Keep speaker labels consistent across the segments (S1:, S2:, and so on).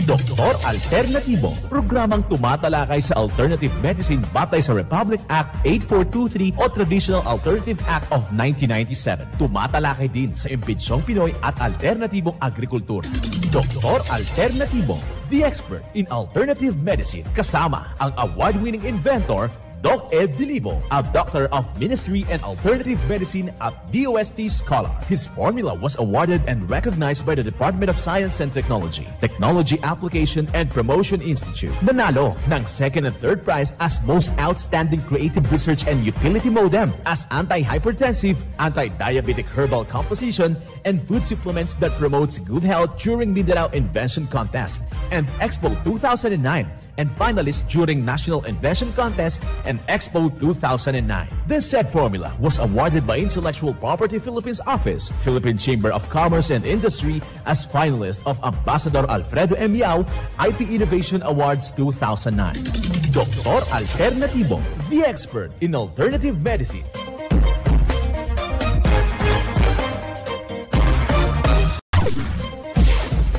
S1: Doktor Alternatibo, programang tumatalakay sa alternative medicine batay sa Republic Act 8423 o Traditional Alternative Act of 1997. Tumatalakay din sa imbitsyong Pinoy at alternatibong agrikultura. Doktor Alternatibo, the expert in alternative medicine, kasama ang award-winning inventor Doc Ed Dilibo, a doctor of ministry and alternative medicine at DOST Scholar. His formula was awarded and recognized by the Department of Science and Technology, Technology Application and Promotion Institute. Nanalo ng second and third prize as Most Outstanding Creative Research and Utility Modem, as anti-hypertensive, anti-diabetic herbal composition, and food supplements that promotes good health during Mindanao Invention Contest and Expo 2009, and finalist during National Invention Contest and Expo 2009. This said formula was awarded by Intellectual Property Philippines Office, Philippine Chamber of Commerce and Industry as finalist of Ambassador Alfredo M. Yao IP Innovation Awards 2009. Doktor Alternatibo, the expert in alternative medicine.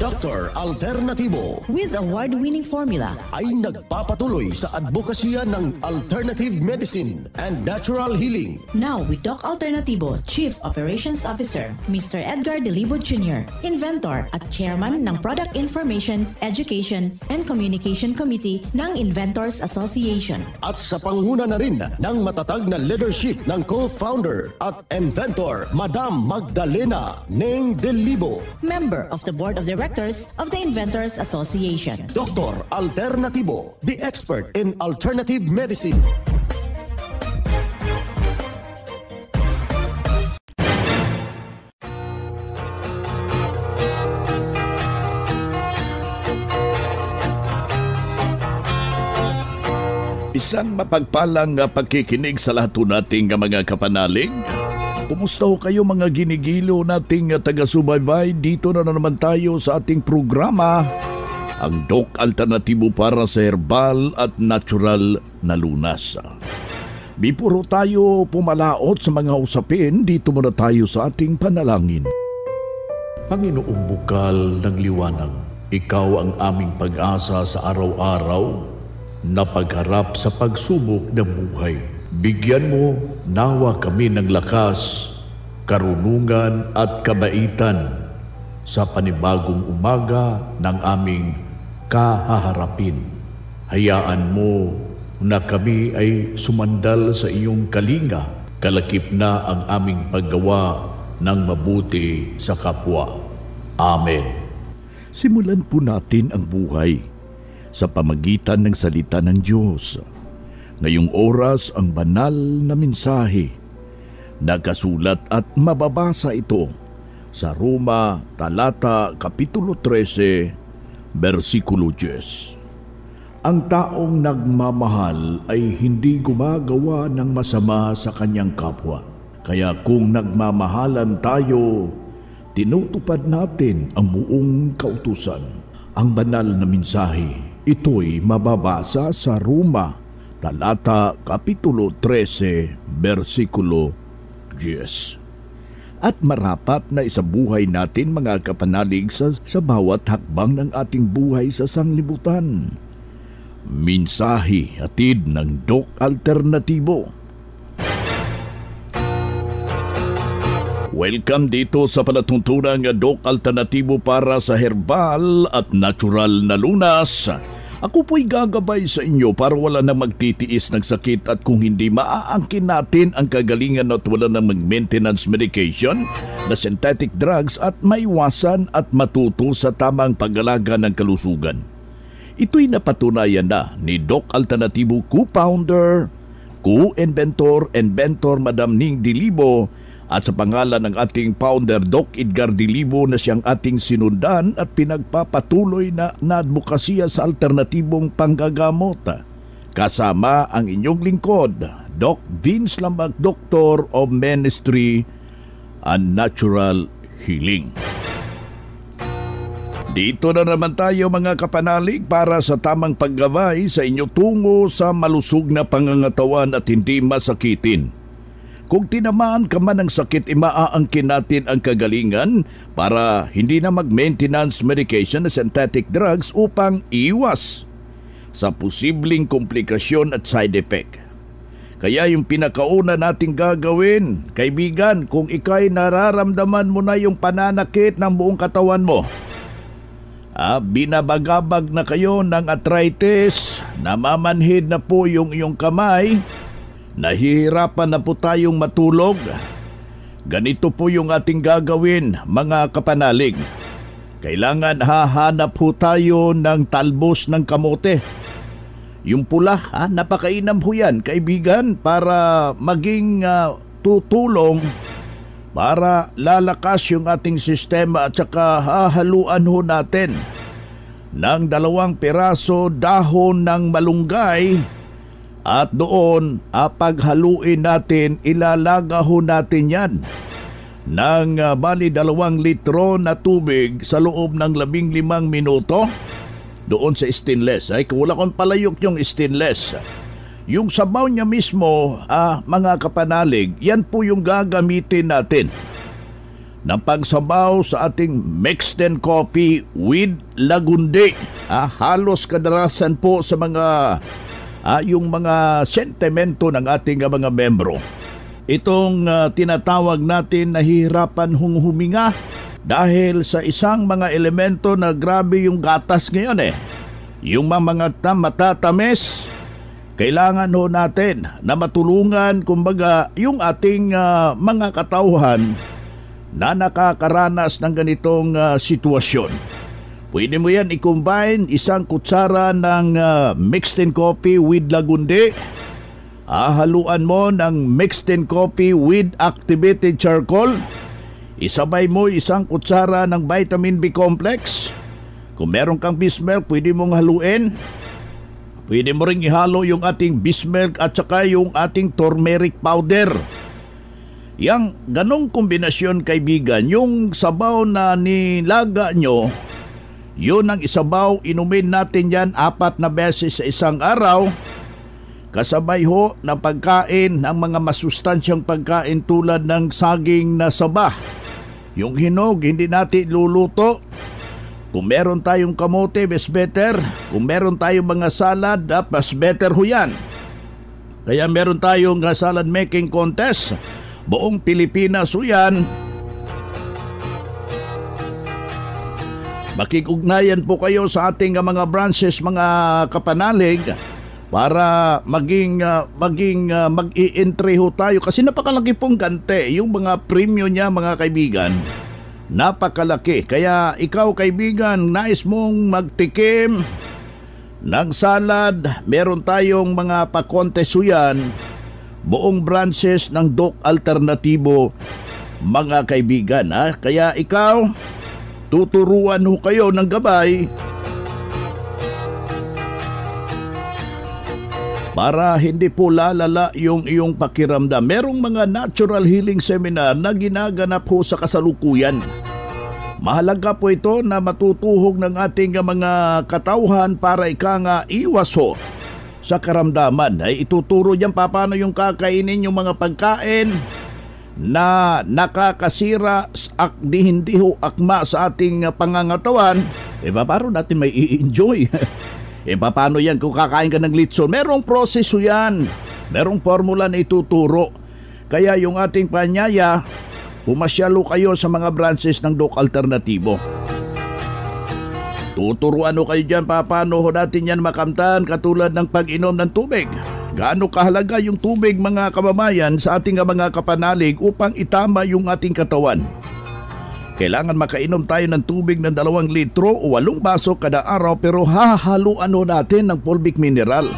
S2: Dr. Alternatibo
S3: with award-winning formula
S2: ay nagpapatuloy sa advokasya ng alternative medicine and natural healing.
S3: Now with Doc Alternatibo, Chief Operations Officer, Mr. Edgar Dilibo Jr., Inventor at Chairman ng Product Information, Education and Communication Committee ng Inventors Association.
S2: At sa panguna na rin ng matatag na leadership ng co-founder at inventor, Madam Magdalena Neng Dilibo,
S3: Member of the Board of Directors of the Inventors Association.
S2: Dr. Alternatibo, the expert in alternative medicine.
S4: Isang mapagpalang pagkikinig sa lahat nating mga kapanalig. Kumusta ho kayo mga ginigilo nating taga-subaybay? Dito na naman tayo sa ating programa, ang Doc Alternatibo para sa herbal at natural na lunas. Before tayo pumalaot sa mga usapin, dito muna tayo sa ating panalangin. Panginoong bukal ng liwanag, ikaw ang aming pag-asa sa araw-araw na pagharap sa pagsubok ng buhay. Bigyan mo nawa kami ng lakas, karunungan at kabaitan sa panibagong umaga ng aming kahaharapin. Hayaan mo na kami ay sumandal sa iyong kalinga, kalakip na ang aming paggawa ng mabuti sa kapwa. Amen. Simulan po natin ang buhay sa pamagitan ng salita ng Diyos. Ngayong oras ang banal na mensahe. Nakasulat at mababasa ito sa Roma, talata, kapitulo 13, versikulo 10. Ang taong nagmamahal ay hindi gumagawa ng masama sa kanyang kapwa. Kaya kung nagmamahalan tayo, tinutupad natin ang buong kautusan. Ang banal na mensahe, ito'y mababasa sa Roma, talata, kapitulo 13, versikulo 10. At marapat na isabuhay natin mga kapanalig sa bawat hakbang ng ating buhay sa sanglibutan. Mensahe hatid ng Doc Alternatibo. Welcome dito sa palatuntunang Doc Alternatibo para sa herbal at natural na lunas. Ako po'y gagabay sa inyo para wala na magtitiis ng sakit at kung hindi maaangkin natin ang kagalingan at wala na mag-maintenance medication na synthetic drugs at maiwasan at matuto sa tamang pag-alaga ng kalusugan. Ito'y napatunayan na ni Doc Alternatibo co-founder, co-inventor, inventor Madam Ning Dilibo at sa pangalan ng ating founder Doc Edgar Dilibo na siyang ating sinundan at pinagpapatuloy na advokasya sa alternatibong panggagamot. Kasama ang inyong lingkod, Doc Vince Lambag, Doctor of Ministry and Natural Healing. Dito na naman tayo mga kapanalig para sa tamang paggabay sa inyo tungo sa malusog na pangangatawan at hindi masakitin. Kung tinamaan ka man ng sakit, imaaangkin natin ang kagalingan para hindi na mag-maintenance medication na synthetic drugs upang iwas sa posibleng komplikasyon at side effect. Kaya yung pinakauna nating gagawin, kaibigan, kung ikay nararamdaman mo na yung pananakit ng buong katawan mo, binabagabag na kayo ng arthritis, namamanhid na po yung iyong kamay, nahihirapan na po tayong matulog, ganito po yung ating gagawin, mga kapanalig. Kailangan hahanap po tayo ng talbos ng kamote. Yung pula, napakainam po yan, kaibigan, para maging tutulong para lalakas yung ating sistema, at saka hahaluan ho natin ng 2 piraso dahon ng malunggay, at doon paghaluin natin, ilalaga ho natin yan ng bali 2 litro na tubig sa loob ng 15 minuto doon sa stainless. Ay, wala kong palayok yung stainless. Yung sabaw niya mismo, mga kapanalig, yan po yung gagamitin natin ng pagsabaw sa ating mixed coffee with lagundi. Halos kadalasan po sa mga yung mga sentimento ng ating mga membro. Itong tinatawag natin nahihirapan huminga dahil sa isang mga elemento na grabe yung gatas ngayon Yung mga matatamis, kailangan ho natin na matulungan kumbaga yung ating mga katauhan na nakakaranas ng ganitong sitwasyon. Pwede mo yan i-combine 1 kutsara ng mixed coffee with lagundi. Haluan mo ng mixed coffee with activated charcoal. Isabay mo 1 kutsara ng vitamin B complex. Kung meron kang Bismilk, pwede mong haluin. Pwede mo ring ihalo yung ating Bismilk at saka yung ating turmeric powder. Yang ganong kombinasyon, kaibigan, yung sabaw na nilaga nyo, yun ang isabaw, inumin natin yan 4 na beses sa isang araw. Kasabay ho ng pagkain ng mga masustansyang pagkain tulad ng saging na saba. Yung hinog, hindi natin luluto. Kung meron tayong kamote, mas better. Kung meron tayong mga salad, mas better ho yan. Kaya meron tayong salad making contest. Buong Pilipinas ho yan. Makikugnayan po kayo sa ating mga branches, mga kapanalig, para mag-i-entry ho tayo kasi napakalaki pong gante. Yung mga premium niya, mga kaibigan, napakalaki. Kaya ikaw, kaibigan, nais mong magtikim ng salad, meron tayong mga pa-contesto yan, buong branches ng Doc Alternatibo, mga kaibigan. Kaya ikaw, tuturuan ho kayo ng gabay para hindi po lalala yung iyong pakiramdam. Merong mga natural healing seminar na ginaganap po sa kasalukuyan. Mahalaga po ito na matutuhog ng ating mga katauhan para iwas ho sa karamdaman. Ay ituturo diyan paano yung kakainin yung mga pagkain na nakakasira hindi ho akma sa ating pangangatawan. Paano natin may i-enjoy? Paano yan kung kakain ka ng litson? Merong proseso yan. Merong formula na ituturo. Kaya yung ating panyaya, pumasyalo kayo sa mga branches ng Doc Alternatibo. Tuturuan ho kayo dyan paano natin yan makamtan, katulad ng pag-inom ng tubig. Gaano kahalaga yung tubig, mga kamamayan, sa ating mga kapanalig upang itama yung ating katawan. Kailangan makainom tayo ng tubig ng 2 litro o 8 baso kada araw, pero hahaluan natin ng fulvic mineral.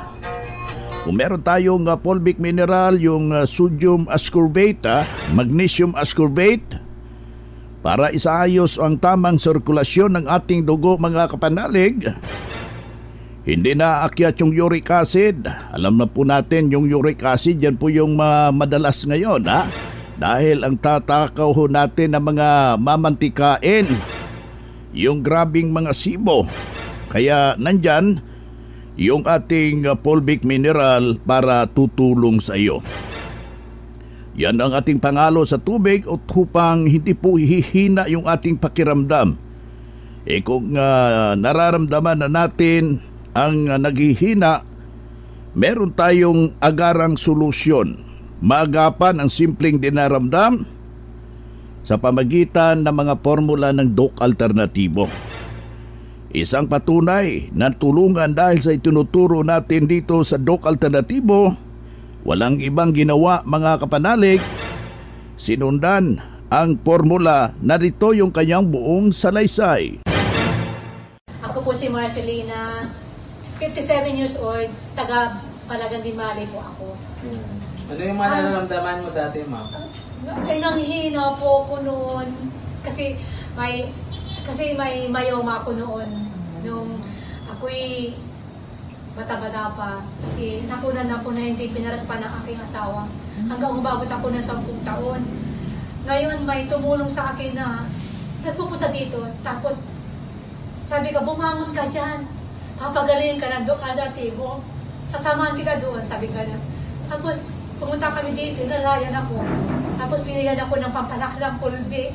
S4: Kung meron tayong fulvic mineral, yung sodium ascorbate, magnesium ascorbate, para isaayos ang tamang sirkulasyon ng ating dugo, mga kapanalig. Hindi na aakyat yung uric acid. Alam na po natin yung uric acid, yan po yung madalas ngayon, dahil ang tatakaw ho natin ng mga mamantikain, yung grabing mga sibo. Kaya nandyan yung ating fulvic mineral para tutulong sa iyo. Yan ang ating pangalo sa tubig upang hindi po hihina yung ating pakiramdam. Kung nararamdaman na natin ang naghihina, meron tayong agarang solusyon. Maagapan ang simpleng dinaramdam sa pamagitan ng mga formula ng Doc Alternatibo. Isang patunay na tulungan dahil sa itinuturo natin dito sa Doc Alternatibo, walang ibang ginawa mga kapanalig, sinundan ang formula, narito yung kanyang buong salaysay.
S5: Ako po si Marcelina, 57 years old, taga Palagan di Mali po ako.
S6: Ano yung mga nararamdaman mo dati, ma'am?
S5: Ay, nanghina po ako noon kasi may myoma ako noon nung ako'y bata-bata pa kasi nakunan ako na hindi pinaraspan ng aking asawa hanggang umabot ako ng 10 taon. Ngayon may tumulong sa akin na nagpupunta dito tapos sabi ka, bumangon ka dyan, papagaling ka ng Doc Alternatibo, sasamahan kita doon, sabi ka na. Tapos pumunta kami dito, nalayan ako, tapos binigyan ako ng pampalaki ng pulbi.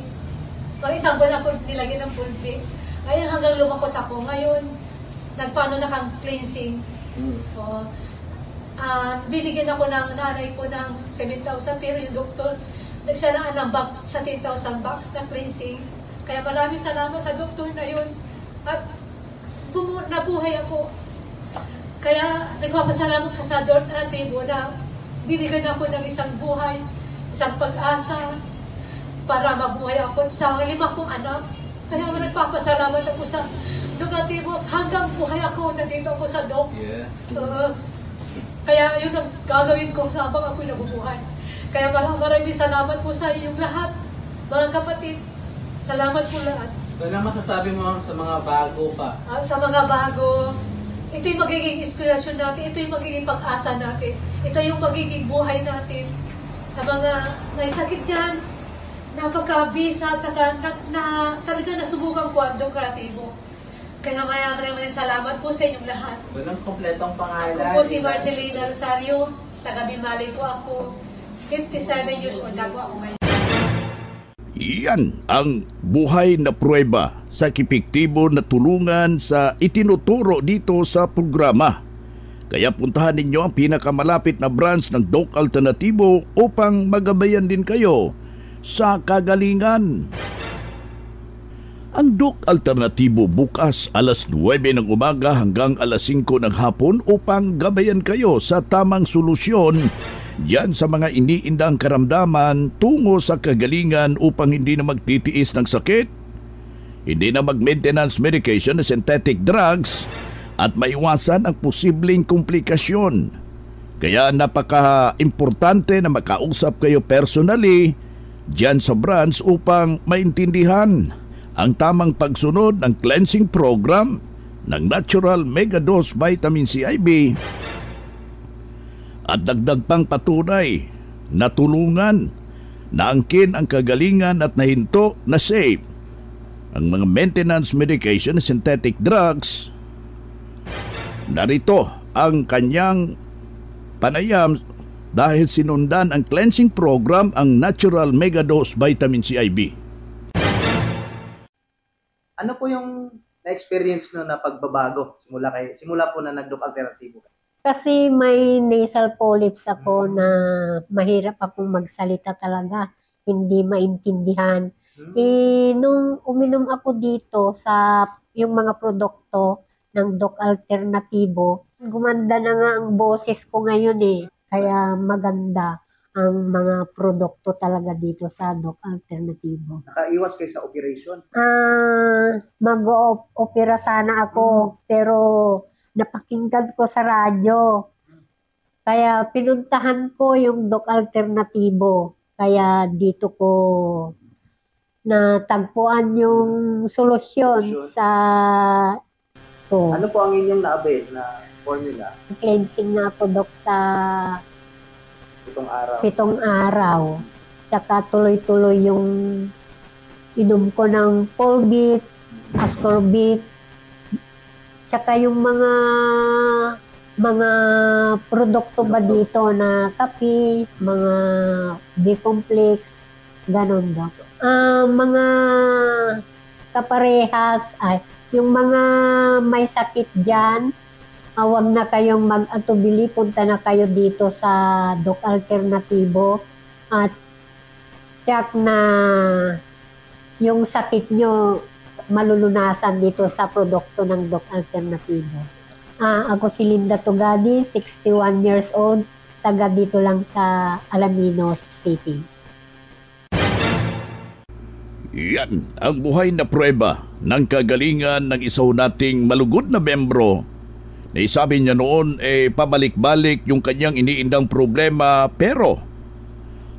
S5: Pag isang buwan ako nilagyan ng pulbi. Ngayon hanggang lumakos ako, ngayon nagpaano na kang cleansing. Binigyan ako ng nanay ko ng 7,000 pero yung doktor nagsalaan ng bag sa 10,000 bucks na cleansing. Kaya maraming salamat sa doktor na yun. At nabuhay ako. Kaya nagpapasalamat ka sa Doc Alternatibo na binigyan ako ng isang buhay, isang pag-asa para mabuhay ako sa 5 kong anak. Kaya nagpapasalamat ako sa Doc Alternatibo hanggang buhay ako, nandito ako sa Doc.
S6: Yes.
S5: Kaya yun ang gagawin ko sa habang ako'y nabubuhay. Kaya maraming salamat po sa inyong lahat, mga kapatid. Salamat po lahat.
S6: Ano masasabi mo sa mga bago pa?
S5: Sa mga bago, ito yung magiging inspirasyon natin, ito yung magiging pag-asa natin, ito yung magiging buhay natin. Sa mga may sakit dyan, napagkabisa, tsaka talaga nasubukan ko ang Doc Alternatibo. Kaya maraming salamat po sa inyong lahat.
S6: Walang kompletong pangalan.
S5: Ako po si Marcelina Rosario, taga Bimali po ako, 57 years old na po ako ngayon.
S4: Iyan ang buhay na pruweba sa epektibo na tulungan sa itinuturo dito sa programa. Kaya puntahan ninyo ang pinakamalapit na branch ng Doc Alternatibo upang magabayan din kayo sa kagalingan. Ang Doc Alternatibo bukas alas 9 ng umaga hanggang alas 5 ng hapon upang gabayan kayo sa tamang solusyon diyan sa mga iniindang karamdaman tungo sa kagalingan upang hindi na magtitiis ng sakit, hindi na mag-maintenance medication na synthetic drugs at maiwasan ang posibleng komplikasyon. Kaya napaka-importante na makausap kayo personally diyan sa branch upang maintindihan ang tamang pagsunod ng cleansing program ng Natural Mega Dose Vitamin CIB at dagdag pang patunay na tulungan na angkin ang kagalingan at nahinto na safe ang mga maintenance medication na synthetic drugs. Narito ang kanyang panayam dahil sinundan ang cleansing program ang Natural Mega Dose Vitamin CIB.
S6: Ano po yung na-experience nyo na pagbabago simula po na nag-Doc Alternatibo?
S7: Kasi may nasal polyps ako na mahirap akong magsalita talaga, hindi maintindihan. Nung uminom ako dito sa yung mga produkto ng Doc Alternatibo, gumanda na nga ang boses ko ngayon Kaya maganda ang mga produkto talaga dito sa Doc Alternatibo.
S6: Nakaiwas kayo sa operation?
S7: Mag-opera sana ako, pero napakinggan ko sa radyo. Kaya pinuntahan ko yung Doc Alternatibo. Kaya dito ko natagpuan yung solusyon sa
S6: Ano po ang inyong na-avail na formula?
S7: cleansing na ako, Doc, sa
S6: 7 araw.
S7: 7 araw. Tsaka tuloy-tuloy yung inom ko ng Polbit, Ascorbit, tsaka yung mga mga produkto ba dito na kape, mga B-complex, ganun ba? Mga kaparehas, yung mga may sakit dyan, huwag na kayong mag-atubili, punta na kayo dito sa Doc Alternativo at check na yung sakit nyo malulunasan dito sa produkto ng Doc Alternativo. Ako si Linda Tugadi, 61 years old, taga dito lang sa Alaminos City.
S4: Yan ang buhay na prueba ng kagalingan ng isa nating malugod na membro na isabi niya noon pabalik-balik yung kanyang iniindang problema, pero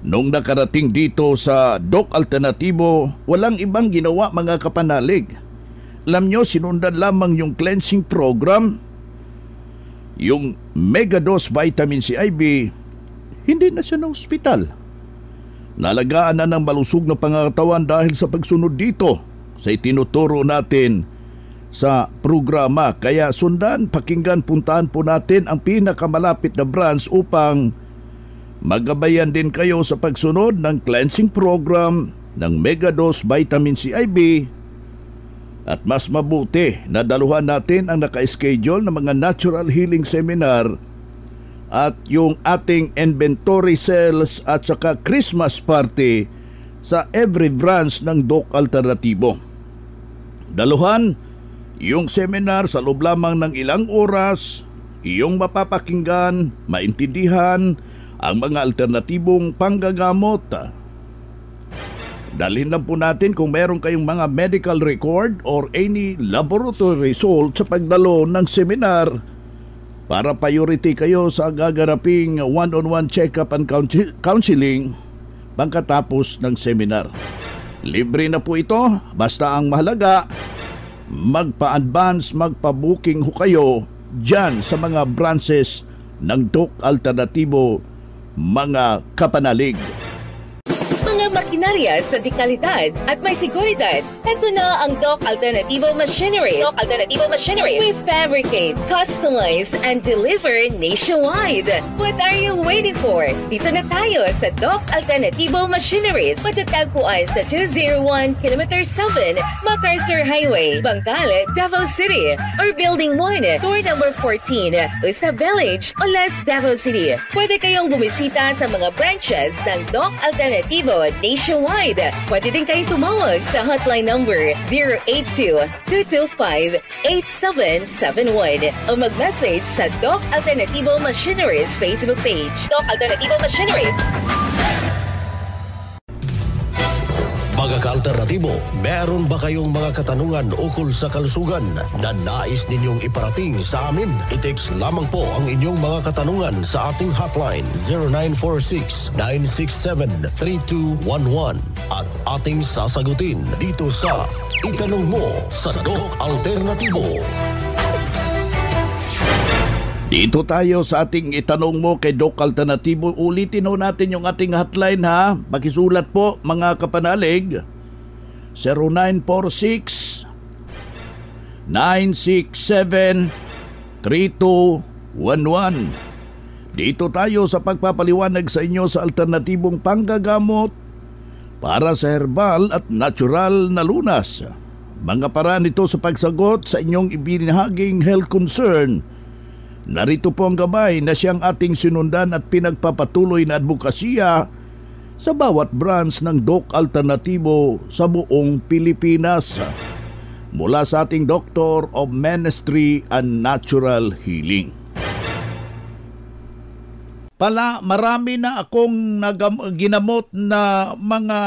S4: nung nakarating dito sa Doc Alternativo, walang ibang ginawa mga kapanalig. Alam nyo, sinundan lamang yung cleansing program, yung Mega Dose Vitamin C IV, hindi na siya na ospital. Nalagaan na ng malusog na pangangatawan dahil sa pagsunod dito sa itinuturo natin sa programa. Kaya sundan, pakinggan, puntahan po natin ang pinakamalapit na branch upang magabayan din kayo sa pagsunod ng cleansing program ng Mega Dose Vitamin C IV. At mas mabuti na daluhan natin ang naka-schedule ng mga natural healing seminar at yung ating inventory sales at saka Christmas party sa every branch ng Doc Alternativo. Daluhan yung seminar sa loob lamang ng ilang oras, iyong mapapakinggan, maintindihan ang mga alternatibong panggagamot. Dalhin lang po natin kung meron kayong mga medical record or any laboratory result sa pagdalo ng seminar para priority kayo sa gaganaping one-on-one check-up and counseling pagkatapos ng seminar. Libre na po ito, basta ang mahalaga, magpa-advance, magpa-booking ho kayo dyan sa mga branches ng Doc Alternativo, mga kapanalig.
S8: Mga makinarias na dekalidad at may seguridad. Ito na ang Doc Alternativo Machinery. Doc Alternativo Machinery. We fabricate, customize, and deliver nationwide. What are you waiting for? Dito na tayo sa Doc Alternativo Machineries. Matatagpuan sa 201 km 7 MacArthur Highway, Bangkalet, Davao City. Or Building 1, Door number 14, Usa Village, Olas, Davao City. Pwede kayong bumisita sa mga branches ng Doc Alternativo nationwide. Pwede din kayong tumawag sa hotline number 082-225-8771 o mag-message sa Doc Alternativo Machineries Facebook page. Doc Alternativo Machineries.
S2: Mga ka-alternatibo, meron ba kayong mga katanungan ukol sa kalusugan na nais ninyong iparating sa amin? I-text lamang po ang inyong mga katanungan sa ating hotline 0946-967-3211 at ating sasagutin dito sa Itanong Mo sa Doc Alternativo.
S4: Dito tayo sa ating Itanong Mo kay Doc Alternativo. Ulitin ho natin yung ating hotline ha. Pakisulat po mga kapanalig. 0946 967 3211. Dito tayo sa pagpapaliwanag sa inyo sa alternatibong panggagamot para sa herbal at natural na lunas. Mga paraan ito sa pagsagot sa inyong ibinahaging health concern. Narito po ang gabay na siyang ating sinundan at pinagpapatuloy na advokasya sa bawat branch ng Doc Alternativo sa buong Pilipinas. Mula sa ating Doctor of Ministry and Natural Healing. Marami na akong ginamot na mga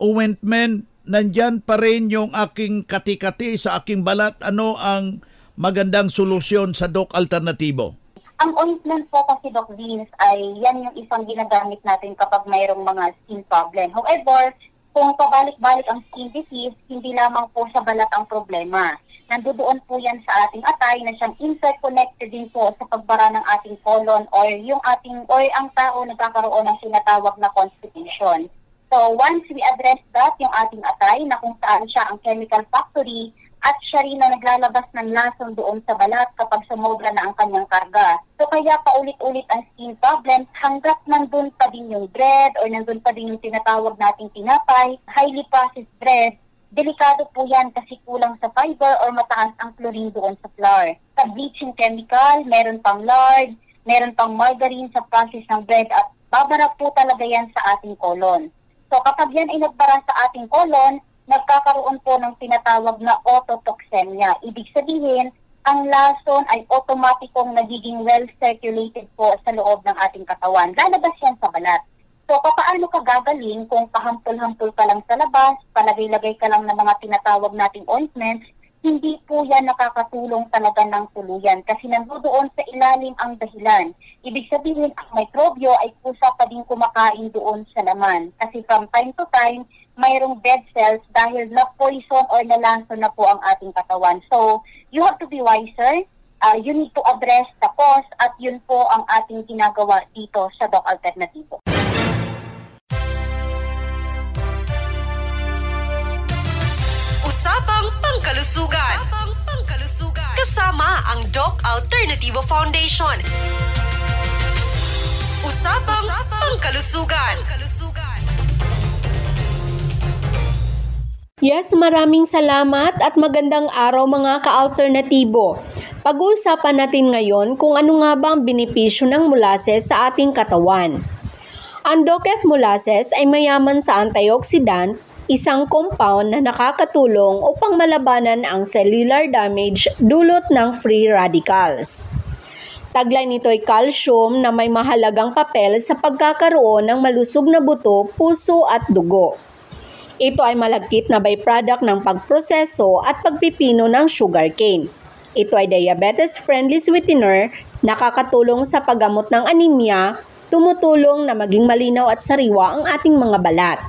S4: ointment. Nandyan pa rin yung aking kati-kati sa aking balat. Ano ang magandang solusyon sa Doc Alternativo?
S9: Ang ointment po kasi, Doc Vince, ay yan yung isang ginagamit natin kapag mayroong mga skin problem. However, kung pabalik-balik ang skin disease, hindi lamang po sa balat ang problema. Nandoon po yan sa ating atay na siyang interconnected din po sa pagbara ng ating colon or ang tao nagkakaroon ng sinatawag na constipation. So once we address that, yung ating atay na kung saan siya ang chemical factory at siya rin na naglalabas ng lason doon sa balat kapag sumobra na ang kanyang karga. So kaya paulit-ulit ang skin problems hanggat nandun pa din yung bread or nandun pa din yung tinatawag nating tinapay, highly processed bread. Delikado po yan kasi kulang sa fiber or mataas ang chlorine doon sa flour. Sa bleaching chemical, meron pang lard, meron pang margarine sa process ng bread at babara po talaga yan sa ating colon. So kapag yan ay nagbara sa ating colon, nagkakaroon po ng tinatawag na ototoxemia. Ibig sabihin, ang lason ay automatikong nagiging well-circulated po sa loob ng ating katawan. Lalabas yan sa balat. So paano ka gagaling kung pahampol-hampol ka lang sa labas, palagay-lagay ka lang ng mga tinatawag nating ointments, hindi po yan nakakatulong talaga ng tuluyan kasi nandoon sa ilalim ang dahilan. Ibig sabihin, ang mikrobyo ay kusa pa din kumakain doon sa laman. Kasi from time to time, mayroong dead cells dahil na poison or nalason na po ang ating katawan. So, you have to be wiser. You need to address the cause at yun po ang ating ginagawa dito sa Doc Alternativo.
S10: Usapang Pangkalusugan. Kasama ang Doc Alternativo Foundation. Usapang Pangkalusugan.
S11: Yes, maraming salamat at magandang araw mga ka-alternatibo. Pag-uusapan natin ngayon kung ano nga ba ang benepisyo ng molasses sa ating katawan. Ang DOCF molasses ay mayaman sa antioxidant, isang compound na nakakatulong upang malabanan ang cellular damage dulot ng free radicals. Taglay nito ay calcium na may mahalagang papel sa pagkakaroon ng malusog na buto, puso at dugo. Ito ay malagkit na byproduct ng pagproseso at pagpipino ng sugarcane. Ito ay diabetes-friendly sweetener, nakakatulong sa paggamot ng anemia, tumutulong na maging malinaw at sariwa ang ating mga balat.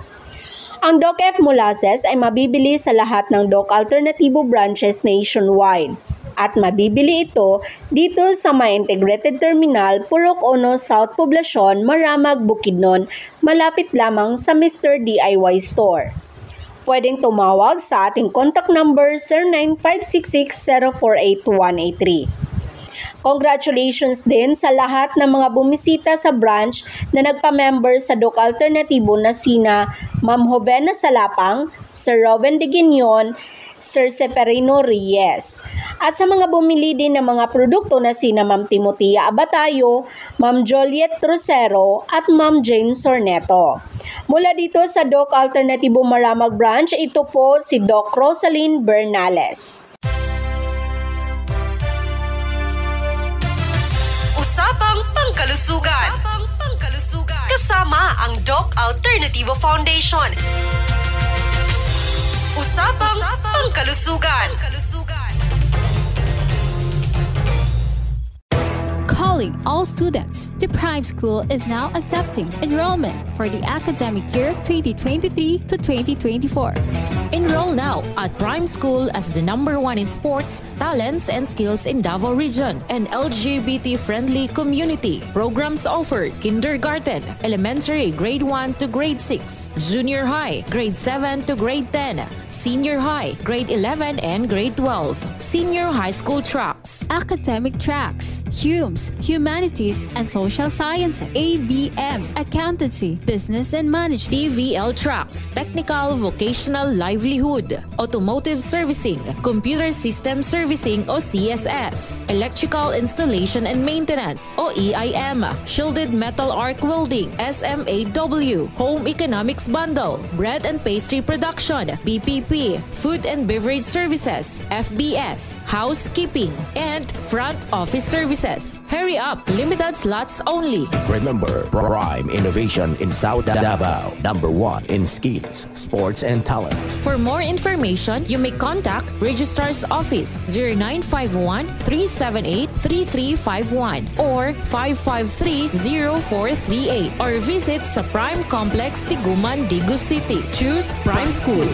S11: Ang DOCF molasses ay mabibili sa lahat ng Doc Alternativo branches nationwide. At mabibili ito dito sa may integrated terminal Purok Ono South Poblacion, Maramag, Bukidnon, malapit lamang sa Mr. DIY Store. Pwedeng tumawag sa ating contact number 09566048-183. Congratulations din sa lahat ng mga bumisita sa branch na nagpa-member sa Doc Alternativo na sina Ma'am Jovena Salapang, Sir Rowen de Guignon, Sir Seferino Reyes. At sa mga bumili din ng mga produkto na sina Ma'am Timotea Abatayo, Ma'am Joliet Trocero at Ma'am Jane Sorneto. Mula dito sa Doc Alternativo Maramag Branch, ito po si Doc Rosaline Bernales.
S10: Usapang Pangkalusugan. Kasama ang Doc Alternativo Foundation. Usapang Pangkalusugan.
S12: Calling all students, the Prime School is now accepting enrollment for the academic year 2023 to 2024.
S13: Enroll now at Prime School as the #1 in sports, talents, and skills in Davao Region and LGBT-friendly community. Programs offered: kindergarten, elementary grade 1 to grade 6, junior high grade 7 to grade 10, senior high grade 11 and grade 12, senior high school tracks,
S12: academic tracks, HUMS, Humanities and Social Sciences, ABM, Accountancy, Business and Management,
S13: TVL tracks, technical vocational livelihood, automotive servicing, computer system servicing o CSS, electrical installation and maintenance o EIM, shielded metal arc welding, SMAW, home economics bundle, bread and pastry production, BPP, food and beverage services, FBS, housekeeping, and front office services. Hurry up, limited slots only.
S2: Remember, Prime Innovation in South Davao, #1 in skills, sports, and talent.
S13: For more information, you may contact Registrar's Office 0951-378-3351 or 553-0438 or visit sa Prime Complex, Tiguman, Digu City. Choose Prime School.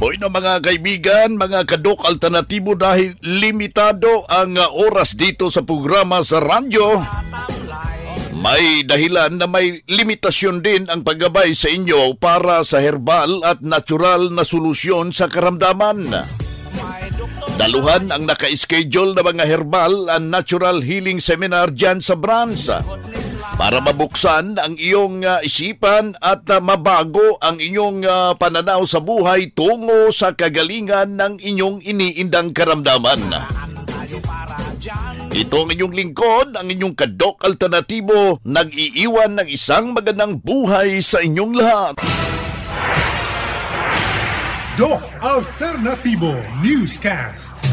S4: Hoy na mga kaibigan, mga kadok alternatibo, dahil limitado ang oras dito sa programa sa radyo, may dahilan na may limitasyon din ang paggabay sa inyo para sa herbal at natural na solusyon sa karamdaman. Daluhan ang naka-schedule na mga herbal and natural healing seminar dyan sa branch para mabuksan ang iyong isipan at mabago ang inyong pananaw sa buhay tungo sa kagalingan ng inyong iniindang karamdaman. Ito ang inyong lingkod, ang inyong kadok alternatibo, nag-iiwan ng isang magandang buhay sa inyong lahat.
S14: Doc Alternativo Newscast.